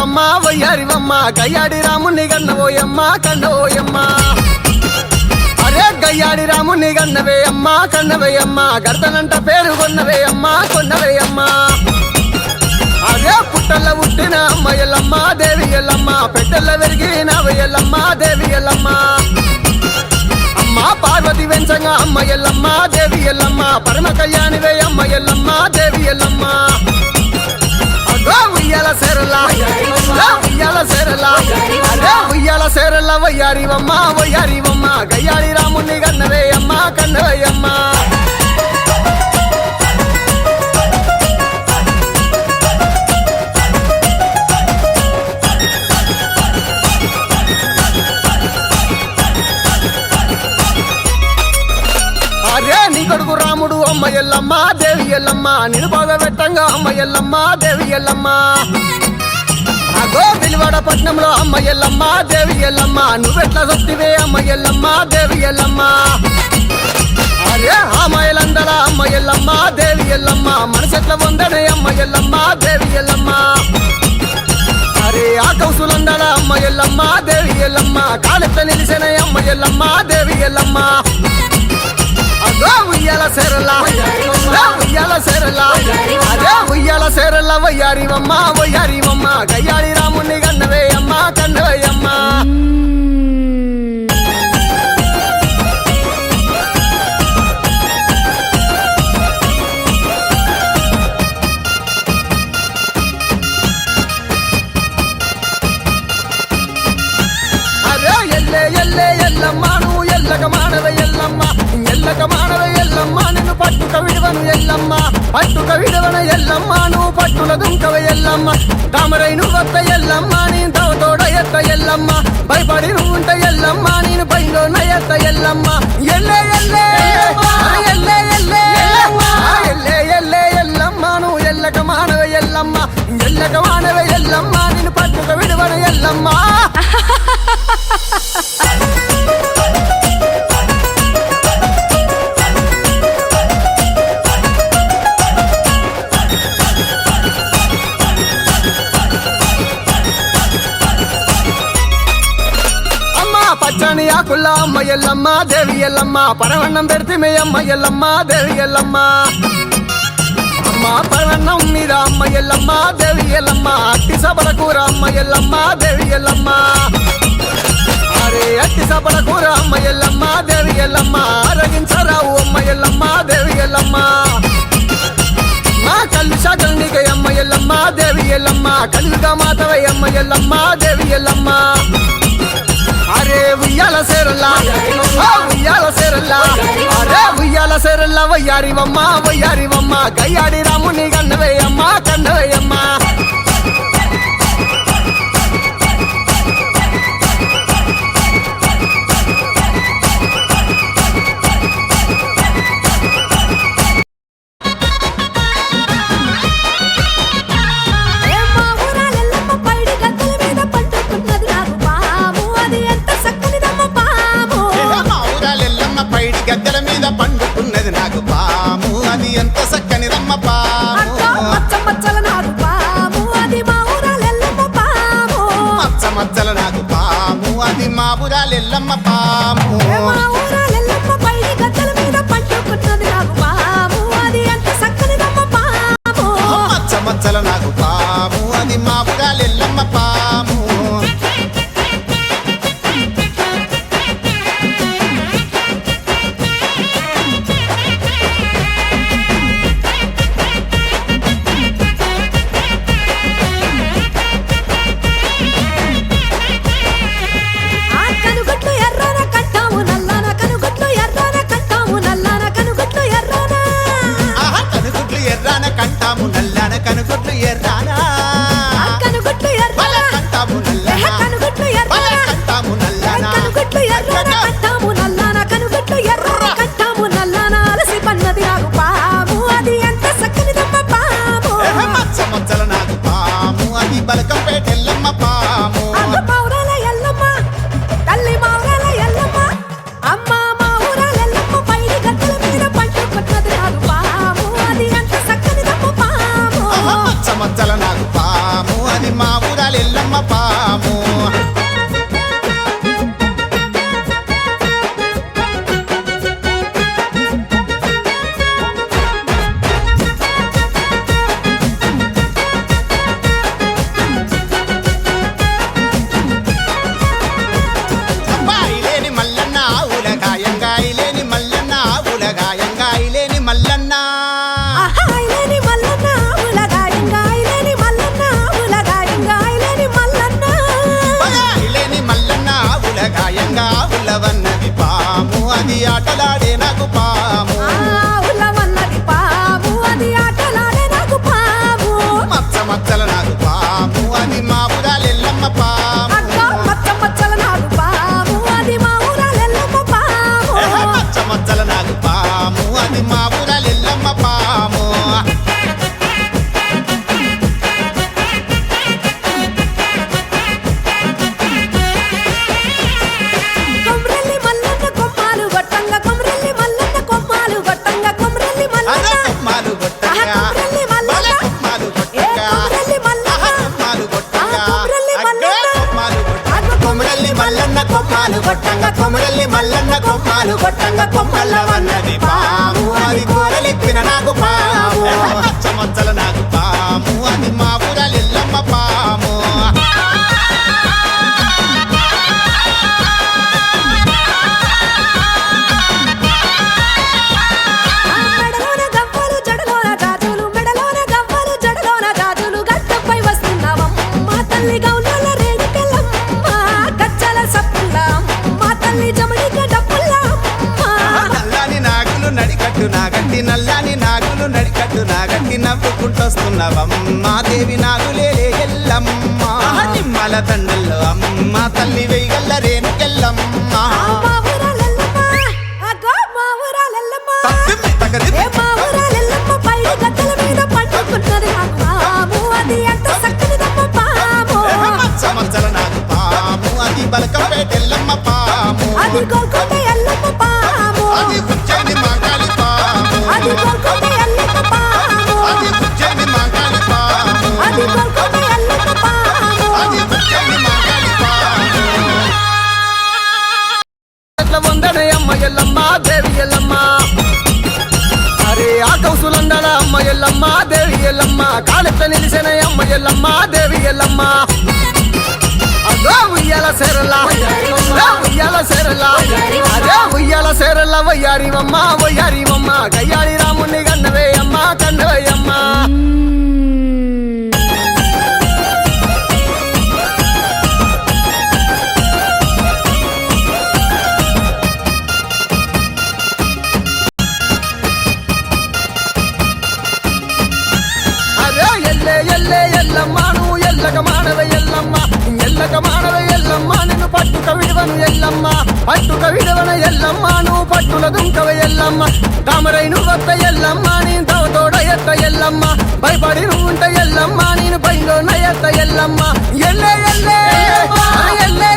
వయ్యారివమ్మ వయ్యారివమ్మ గయ్యాడి రాముని గన్నవోయమ్మ కన్నవోయమ్మ అరే గయ్యాడి రాముని గన్నవే అమ్మ కన్నవేయమ్మ గర్దనంట పేరు కొన్నవే అమ్మ కొన్నవేయమ్మ అదే పుట్టల్ల పుట్టిన అమ్మ ఎల్లమ్మ దేవి ఎల్లమ్మ పెట్టెల్ల వెరిగిన ఎల్లమ్మ దేవి ఎల్లమ్మ అమ్మ పార్వతి వెంచంగా అమ్మ ఎల్లమ్మ దేవి ఎల్లమ్మ పరమ కళ్యాణివే అమ్మ ఎల్లమ్మ దేవి ఎల్లమ్మ ఉయ్యాల సేరల్లా ఉయ్యాల సేరల్లా అరే ఉయ్యాల సేరల్లా వయ్యారివమ్మ వయ్యారివమ్మ గయ్యాడి రాముని కన్నవే అమ్మ కన్నవయ్యమ్మ అరే నీ కొడుకు రాముడు అమ్మ ఎల్లమ్మ దేవి ఎల్లమ్మ నిన్ను బాగా పెట్టంగా అమ్మ ఎల్లమ్మ దేవి ఎల్లమ్మ అగో పిలివాడ పట్నంలో అమ్మ ఎల్లమ్మ దేవి ఎల్లమ్మ నువ్వెట్లా సొత్తివే అమ్మ ఎల్లమ్మ దేవి ఎల్లమ్మ అరే అమ్మాయిలందర అమ్మ ఎల్లమ్మ దేవి ఎల్లమ్మ మనసెట్ల వందనే అమ్మ ఎల్లమ్మ దేవి ఎల్లమ్మ అరే ఆ కౌసులందర అమ్మ ఎల్లమ్మ దేవి ఎల్లమ్మ కాలెట్ల నిలిసిన అమ్మ ఎల్లమ్మ దేవి ఎల్లమ్మ ఉయ్యాల సేరల్లా ఉయ్యాల సేరల్లా అదే ఉయ్యాల సేరల్లా వయ్యారివమ్మ వయ్యారివమ్మ గయ్యాడి రాముని కన్నవే అమ్మ కన్నవయ్యమ్మ అరే ఎల్లే ఎల్లే ఎల్లమ్మ నువ్వు ఎల్లక మానవ ఎల్లమ్మ ఎల్లక మానవ ఎల్లమ్మ నిన్ను పట్టుక విడవను ఎల్లమ్మ పట్టుక విడవన ఎల్లమ్మ నువ్వు పట్టుల దుంకవ ఎల్లమ్మ తామరై నువ్వు వత్త ఎల్లమ్మ నేను తవతోడ ఎత్త ఎల్లమ్మ భయపడి నువ్వుంట ఎల్లమ్మ నేను పైలో నయత్త ఎల్లమ్మ ఎల్లే ఎల్లే ఎల్లే ఎల్లే ఎల్లే ఎల్లే ఎల్లమ్మ నువ్వు ఎల్లక మానవ ఎల్లమ్మ ఎల్లక మానవ ఎల్లమ్మ నేను పట్టుక విడవన ఎల్లమ్మ పచ్చని ఆకుల్ల అమ్మ ఎల్లమ్మ దేవి ఎల్లమ్మ పరవన్నం పెడితే అమ్మ ఎల్లమ్మ దేవి ఎల్లమ్మ అమ్మ పరవన్నం మీద అమ్మ ఎల్లమ్మ దేవి ఎల్లమ్మ అట్టి సబల కూర అమ్మ ఎల్లమ్మ దేవి ఎల్లమ్మ అరే అట్టి సబల కూర అమ్మ ఎల్లమ్మ దేవి ఎల్లమ్మ అరగించరావు అమ్మ ఎల్లమ్మ దేవి ఎల్లమ్మ మా కళ్ళు శాఖలు నీకే అమ్మ ఎల్లమ్మ దేవి ఎల్లమ్మ కలుగా మాతవై అమ్మ ఎల్లమ్మ దేవి ఎల్లమ్మ అరే ఉయ్యాల సేరల్లా ఉయ్యాల సేరల్లా అరే ఉయ్యాల సేరల్లా వయ్యారివమ్మ వయ్యారివమ్మ గయ్యాడి రాముని కన్నవేయమ్మ కన్నవేయమ్మ గద్దెల మీద పండుకున్నది నాకు పాము అది ఎంత చక్కని రమ్మ పాము మచ్చ మచ్చల నాకు పాము అది మా ఊరాలెల్లమ్మ పాము మచ్చ మచ్చల నాకు పాము అది మా ఊరాలెల్లమ్మ పాము మా ఊరాలెల్లమ్మ పైడి గద్దెల మీద పండుకున్నది నాకు పాము అది ఎంత చక్కని రమ్మ పాము మచ్చ మచ్చల నాకు పాము అది మా ఊరాలెల్లమ్మ పాము కంటాము నల్లన కనుగొట్లు ఎర్రానా కనుగొట్లు ఎర్రానా కంటాము ఎల్లమ్మ పాము బాయిలేని మల్లన్న ఉలగాయంగాయిలేని మల్లన్న ఉలగాయంగాయిలేని మల్లన్న ఆహా, ఐలేని మల్లన్న ఉలగాయంగా, ఐలేని మల్లన్న ఉలగాయంగా, ఐలేని మల్లన్న. బాయిలేని మల్లన్న ఉలగాయంగా ఉలవన్నది పాము అది ఆటలాడే నాకు పాము ఆ, ఉలవన్నది పాము, అది ఆటలాడే నాకు పాము. మచ్చ మచ్చల నాకు పాము అది మా ఊరాలెల్లమ్మ పాము అగ్గో మచ్చ మచ్చల నాకు పాము, అది మా ఊరాలెల్లమ్మ పాము. మచ్చ మచ్చల నాకు పాము అది మా ఊరాలెల్లమ్మ పాము కొమ్రెల్లి మల్లన్న కొమ్మాలు గొట్టంగా, కొమ్రెల్లి మల్లన్న కొమ్మాలు గొట్టంగా, కొమ్రెల్లి మల్లన్న. అరే కొమ్మాలు గొట్టంగా ఆహా, కొమ్రెల్లి మల్లన్న. భలే కొమ్మాలు ఏ గొట్టంగా కొమ్రెల్లి మల్లన్న. ఆహా, కొమ్మాలు గొట్టంగా ఆహా, కొమ్రెల్లి అగ్గే మల్లన్న. కొమ్మాలు గొట్టంగా అగ్గో కొమరల్లి మల్లన్న కొమ్మాలు గొట్టంగా కొమరల్లి మల్లన్న కొమ్మాలు గొట్టంగా కొమ్మల్ల వన్నది పాము అది కూరలిప్పిన నాకు పాము మచ్చ మచ్చల నాకు పాము అది మా ఊరాలెల్లమ్మ పాము మెడలోన గవ్వలు జడలోన గాజులు, మెడలోన గవ్వలు జడలోన గాజులు, గడ్డపై వస్తున్నావమ్మ తల్లి గౌనల రేణుకెళ్ళమ్మ, గజ్జల సప్పులమ్మ తల్లి జమడిక డప్పులమ్మ. నల్లాని నాగులు నడికట్టు నాగట్టి నల్లాని నాగులు నడికట్టు నాగట్టి నవ్వుకుంటొస్తున్నవమ్మ దేవి నాగులే ఎల్లమ్మ నిమ్మల దండల్లో అమ్మ తల్లి వెయ్యగల్ల రేణుకెళ్ళమ్మ మా ఊరాలెల్లమ్మ, అగ్గో మా ఊరాలెల్లమ్మ. తగది ఏ మా ఊరాలెల్లమ్మ పైడి గద్దల మీద పండుకున్నది నాకు పాము, అది ఎంత చక్కనిదమ్మ పాము. మచ్చ మచ్చల నాకు పాము అది బలకంపేటెల్లమ్మ పాము అది గోల్కొండ ఎల్లమ్మ పాము, అది కుచ్చని మాంకాళి పాము అది గోల్కొండ ఎల్లమ్మ పాము, అది కుచ్చని మాంకాళి పాము అది గోల్కొండ ఎల్లమ్మ పాము. అది కుచ్చని మాంకాళి పాము ఎట్ల వందనే అమ్మ ఎల్లమ్మ దేవి ఎల్లమ్మ అరే ఆ కౌసులందల అమ్మ ఎల్లమ్మ దేవి ఎల్లమ్మ కాలెట్ల నిలిసిన అమ్మ ఎల్లమ్మ దేవి ఎల్లమ్మ అదో ఉయ్యాల సేరల ఉయ్యాల సేరల అదే ఉయ్యాల సేరల వయ్యారివమ్మ వయ్యారివమ్మ గయ్యాడి రాముని కన్నవే అమ్మ కన్నవే అమ్మ అరే ఎల్లే ఎల్లే ఎల్లమ్మ నువ్వు ఎల్లక మానవే ఎల్లమ్మ ఎల్లక మానవే ఎల్లమ్మ నిన్ను పట్టుక విడవను ఎల్లమ్మ పట్టుక విడవన ఎల్లమ్మ నువ్వు పట్టుల దుంకవే ఎల్లమ్మ తామరై నువ్వు వత్త ఎల్లమ్మ నేను తోడ ఎత్త ఎల్లమ్మ భయపడి నువ్వు ఉంట ఎల్లమ్మ నేను పైలో ఎత్త ఎల్లమ్మ ఎల్లే ఎల్లే ఎల్లే